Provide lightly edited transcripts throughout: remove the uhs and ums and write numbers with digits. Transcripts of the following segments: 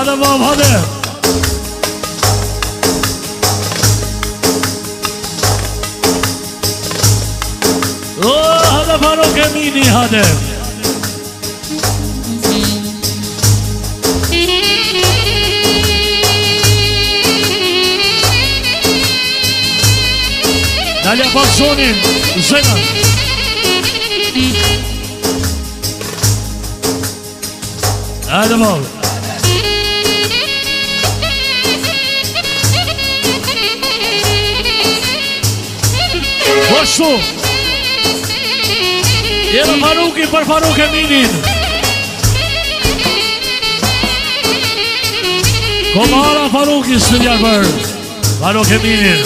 Hade bab, hade. Hade Faruk Emini, hade. Dalja Baksonin, Zena. Hade bab. Poshtu. Jena Faruki për Faruk Eminin. Komara Faruki studiar për Faruk Eminin.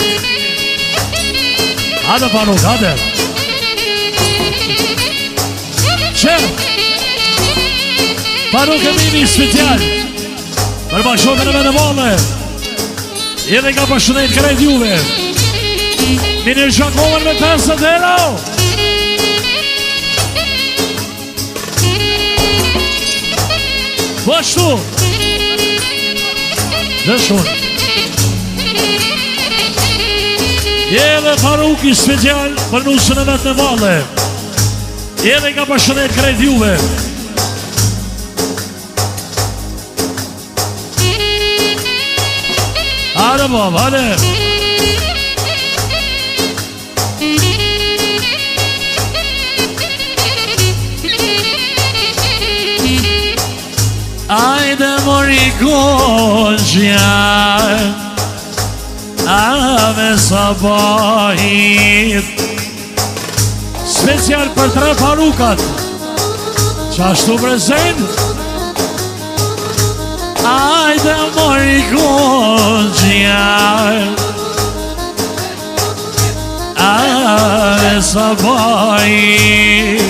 Hade Faruk, hade. Që Faruk Emini special për bashkotën e Venevale. Edhe ka përshëndet krejt juve. Minir Shakovën me 50 euro. Bashtu dhe shumë. Edhe Faruki special për nusën e vetë në vale. Edhe ka përshëndet krejt juve. Hade bab, hade. Ajde mori goxhja, ave sabahit. Special për 3 Farukat, qashtu prezent. Ajde mori goxhja, ave sabahit.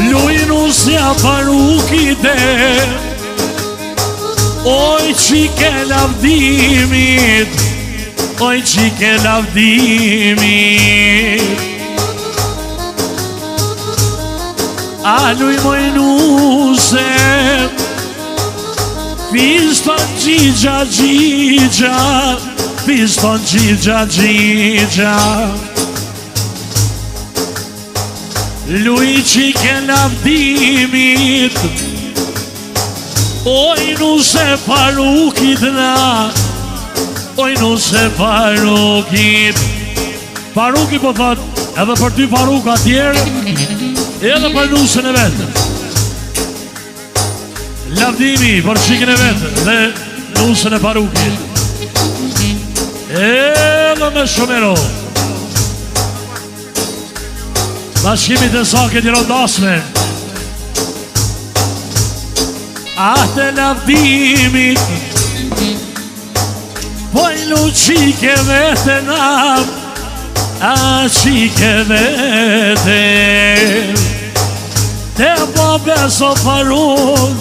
Lujnusja Farukite, oj qike lavdimit, oj qike lavdimit. A luj mojnuse, fiston gjigja gjigja, fiston gjigja gjigja. Luj qike lavdimit, oj nuse Farukit na, oj nuse Farukit. Faruki po thot, edhe për ty Faruka tjerë, edhe për nusën e vetë. Lavdimi për qikin e vetë dhe nusën e Farukit. Edhe me shumero. Bashkimit e sakit i rondasme. Ahte lavdimit, poj lu qike vete nam, a qike vete. Te po beso Faruk,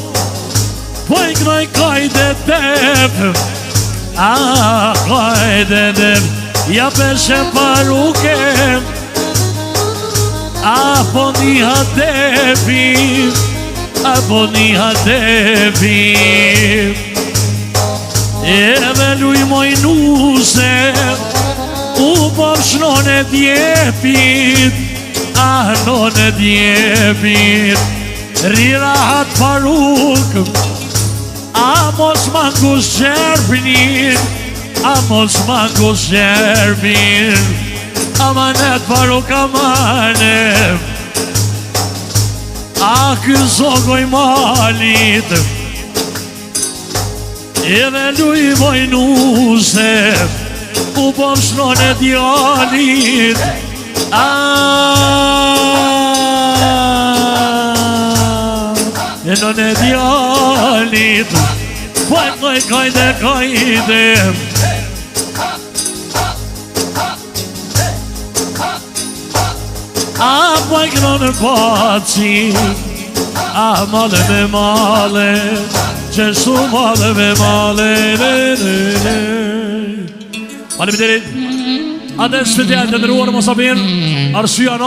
poj knoj kajde tep, a kajde tep. Ja peshe Farukem, apo një hadepim, apo një hadepim. Edhe luj mojnuse, u përshnon e djepit, ahnon e djepit. Rirahat Faruk, amos mangus qerpinin, amos mangus qerpin. Amanet Faruk amanet, a ky zogoj malit, edhe luj mojnuse, u përshnon e djalit. E non e djalit, poj kajde kajde. A poj kënonë paci, a male me male, qështu male me male. Faleminderit. Ades fëtjel të ndëruar mos abir, arsya në